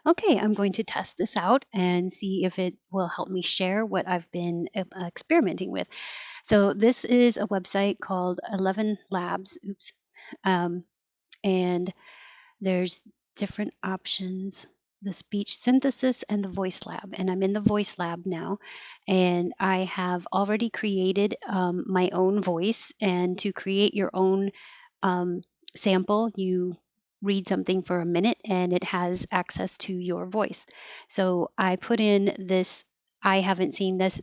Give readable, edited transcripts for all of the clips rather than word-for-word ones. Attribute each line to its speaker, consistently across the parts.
Speaker 1: Okay, I'm going to test this out and see if it will help me share what I've been experimenting with. So this is a website called 11 Labs. Oops. Um, and there's different options, the speech synthesis and the voice lab. And I'm in the voice lab now. And I have already created my own voice. And to create your own um, sample, you read something for a minute and it has access to your voice. So I put in this. I haven't seen this.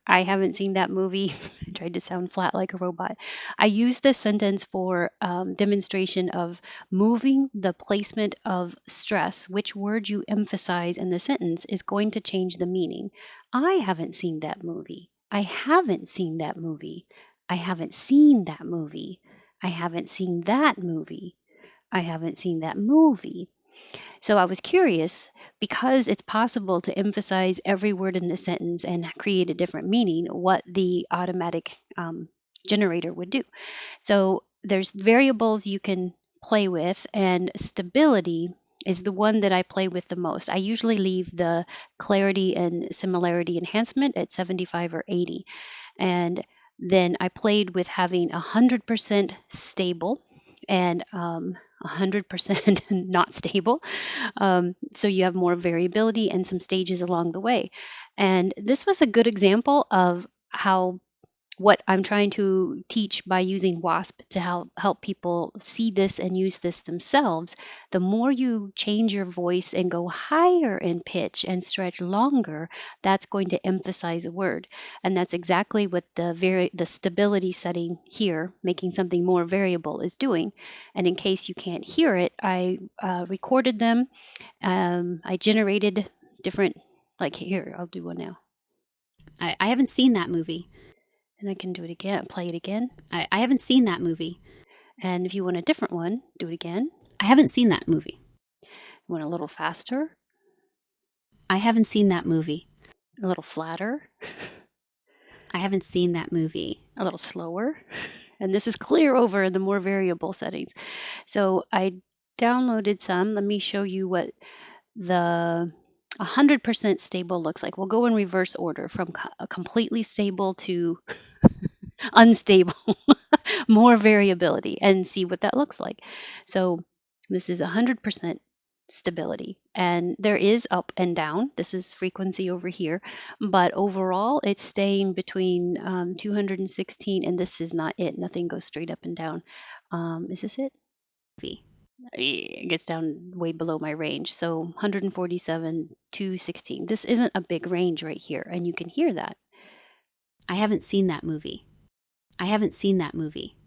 Speaker 1: I haven't seen that movie. I tried to sound flat like a robot. I use this sentence for demonstration of moving the placement of stress. Which word you emphasize in the sentence is going to change the meaning. I haven't seen that movie. I haven't seen that movie. I haven't seen that movie. I haven't seen that movie. I haven't seen that movie. So I was curious because it's possible to emphasize every word in the sentence and create a different meaning, what the automatic generator would do. So there's variables you can play with, and stability is the one that I play with the most. I usually leave the clarity and similarity enhancement at 75 or 80. And then I played with having 100% stable and 100% not stable. So you have more variability and some stages along the way. And this was a good example of how what I'm trying to teach by using WASP to help people see this and use this themselves. The more you change your voice and go higher in pitch and stretch longer, that's going to emphasize a word. And that's exactly what the stability setting here, making something more variable, is doing. And in case you can't hear it, I recorded them. I generated different, like here, I'll do one now.
Speaker 2: I haven't seen that movie.
Speaker 1: And I can do it again, play it again.
Speaker 2: I haven't seen that movie.
Speaker 1: And if you want a different one, do it again.
Speaker 2: I haven't seen that movie.
Speaker 1: You want a little faster,
Speaker 2: I haven't seen that movie.
Speaker 1: a little flatter,
Speaker 2: I haven't seen that movie.
Speaker 1: a little slower. And this is clear over in the more variable settings. So I downloaded some. Let me show you what the 100% stable looks like. We'll go in reverse order from completely stable to unstable, more variability, and see what that looks like. So this is 100% stability, and there is up and down. This is frequency over here, but overall it's staying between 216, and this is not it. Nothing goes straight up and down. Is this it?
Speaker 2: Movie.
Speaker 1: It gets down way below my range. So 147 to 16. This isn't a big range right here, and you can hear that.
Speaker 2: I haven't seen that movie. I haven't seen that movie.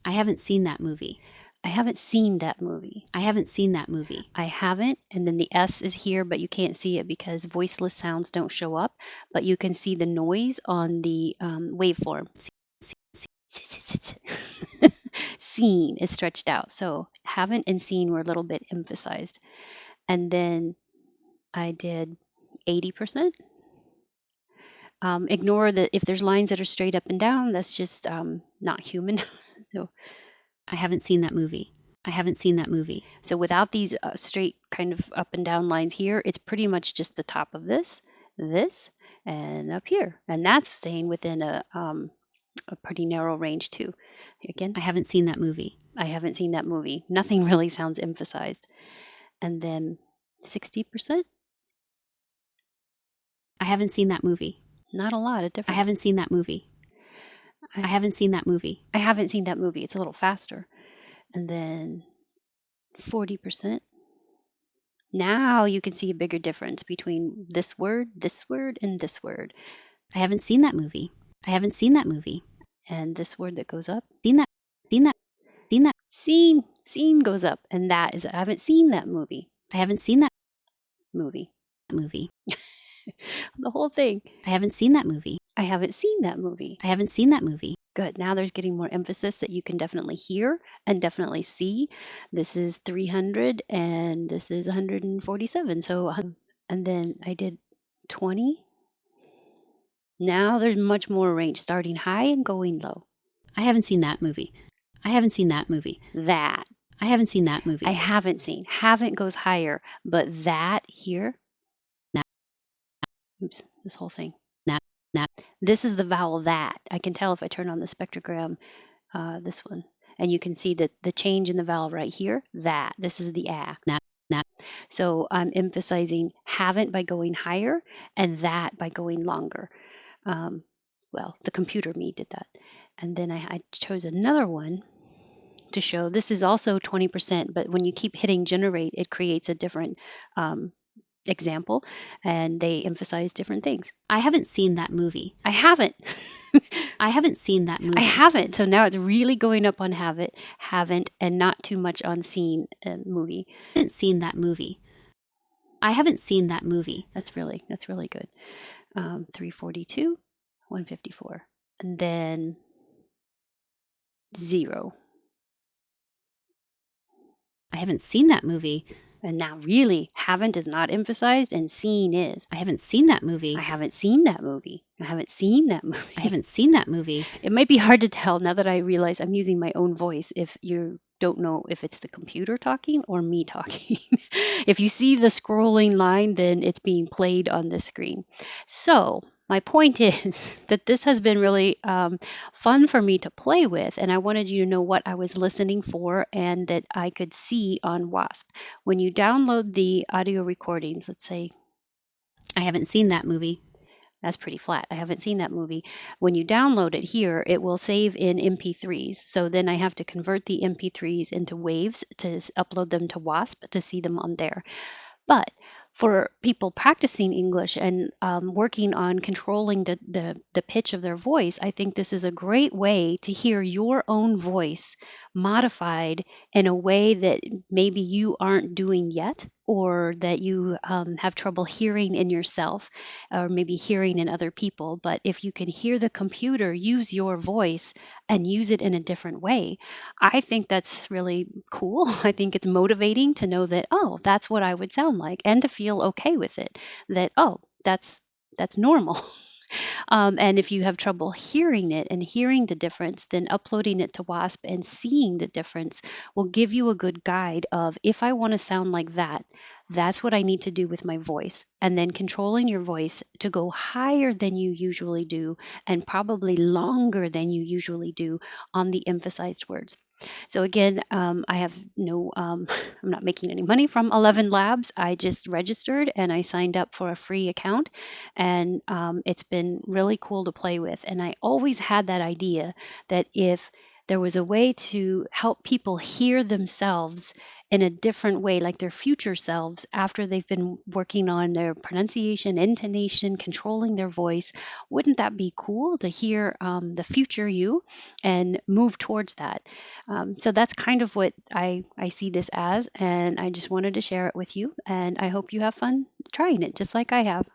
Speaker 2: I haven't seen that movie.
Speaker 1: I haven't seen that movie.
Speaker 2: I haven't seen that movie.
Speaker 1: I haven't, and then the S is here, but you can't see it because voiceless sounds don't show up, but you can see the noise on the waveform. Seen is stretched out. So haven't and seen were a little bit emphasized. And then I did 80%. Ignore that if there's lines that are straight up and down, that's just not human. So
Speaker 2: I haven't seen that movie. I haven't seen that movie.
Speaker 1: So without these straight kind of up and down lines here, it's pretty much just the top of this, and up here. And that's staying within a pretty narrow range too. Again,
Speaker 2: I haven't seen that movie.
Speaker 1: I haven't seen that movie. Nothing really sounds emphasized. And then 60%.
Speaker 2: I haven't seen that movie.
Speaker 1: Not a lot of
Speaker 2: I
Speaker 1: difference.
Speaker 2: haven't seen that movie. I haven't seen that movie.
Speaker 1: I haven't seen that movie. It's a little faster. And then 40%. Now you can see a bigger difference between this word, and this word.
Speaker 2: I haven't seen that movie. I haven't seen that movie.
Speaker 1: And this word that goes up.
Speaker 2: Seen that. Seen that. Seen that.
Speaker 1: Seen goes up. And that is, I haven't seen that movie.
Speaker 2: I haven't seen that
Speaker 1: movie.
Speaker 2: movie.
Speaker 1: The whole thing.
Speaker 2: I haven't seen that movie.
Speaker 1: I haven't seen that movie.
Speaker 2: I haven't seen that movie.
Speaker 1: Good. Now there's getting more emphasis that you can definitely hear and definitely see. This is 300 and this is 147. So, and then I did 20. Now there's much more range, starting high and going low.
Speaker 2: I haven't seen that movie. I haven't seen that movie.
Speaker 1: That.
Speaker 2: I haven't seen that movie.
Speaker 1: I haven't seen. Haven't goes higher, but that here,
Speaker 2: That,
Speaker 1: oops, this whole thing.
Speaker 2: that, that,
Speaker 1: This is the vowel that. I can tell if I turn on the spectrogram, this one. And you can see that the change in the vowel right here, that. This is the ah.
Speaker 2: that, that.
Speaker 1: So I'm emphasizing haven't by going higher and that by going longer. Um, well, the computer me did that. And then I chose another one to show. This is also 20%, but when you keep hitting generate, it creates a different example and they emphasize different things.
Speaker 2: I haven't seen that movie.
Speaker 1: I haven't.
Speaker 2: I haven't seen that movie.
Speaker 1: I haven't. So now it's really going up on haven't, and not too much on seen movie.
Speaker 2: I haven't seen that movie. I haven't seen that movie.
Speaker 1: That's really good. 342, 154, and then 0.
Speaker 2: I haven't seen that movie.
Speaker 1: And now really, haven't is not emphasized and seen is.
Speaker 2: I haven't seen that movie.
Speaker 1: I haven't seen that movie. I haven't seen that movie.
Speaker 2: I haven't seen that movie.
Speaker 1: It might be hard to tell now that I realize I'm using my own voice if you don't know if it's the computer talking or me talking. If you see the scrolling line, then it's being played on the screen. So my point is that this has been really fun for me to play with, and I wanted you to know what I was listening for and that I could see on WASP. When you download the audio recordings, let's say,
Speaker 2: I haven't seen that movie.
Speaker 1: that's pretty flat. I haven't seen that movie. When you download it here, it will save in MP3s. So then I have to convert the MP3s into waves to upload them to WASP to see them on there. But for people practicing English and working on controlling the pitch of their voice, I think this is a great way to hear your own voice modified in a way that maybe you aren't doing yet, or that you have trouble hearing in yourself, or maybe hearing in other people. But if you can hear the computer use your voice and use it in a different way, I think that's really cool. I think it's motivating to know that, oh, that's what I would sound like, and to feel okay with it, that, oh, that's normal. And if you have trouble hearing it and hearing the difference, then uploading it to WASP and seeing the difference will give you a good guide of, if I want to sound like that, that's what I need to do with my voice. And then controlling your voice to go higher than you usually do and probably longer than you usually do on the emphasized words. So again, I have no, I'm not making any money from 11 Labs. I just registered and I signed up for a free account, and it's been really cool to play with. And I always had that idea that if there was a way to help people hear themselves in a different way, like their future selves, after they've been working on their pronunciation, intonation, controlling their voice, wouldn't that be cool to hear the future you and move towards that? So that's kind of what I see this as, and I just wanted to share it with you. And I hope you have fun trying it, just like I have.